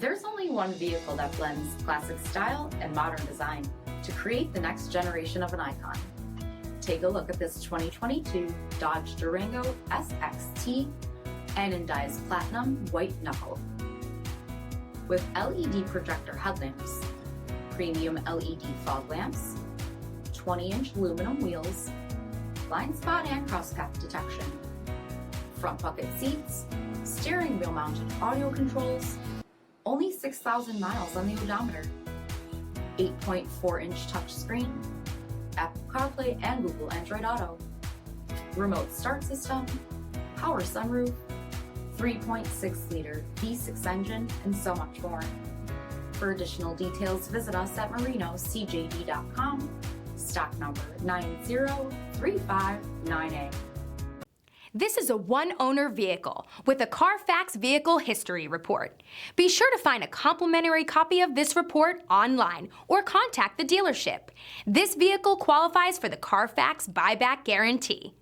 There's only one vehicle that blends classic style and modern design to create the next generation of an icon. Take a look at this 2022 Dodge Durango SXT anodized platinum white knuckle. With LED projector headlamps, premium LED fog lamps, 20-inch aluminum wheels, blind spot and crosspath detection, front bucket seats, steering wheel mounted audio controls, only 6,000 miles on the odometer, 8.4-inch touchscreen, Apple CarPlay and Google Android Auto, remote start system, power sunroof, 3.6-liter V6 engine, and so much more. For additional details, visit us at marinocjd.com, stock number 90359A. This is a one-owner vehicle with a CARFAX Vehicle History Report. Be sure to find a complimentary copy of this report online or contact the dealership. This vehicle qualifies for the CARFAX Buyback Guarantee.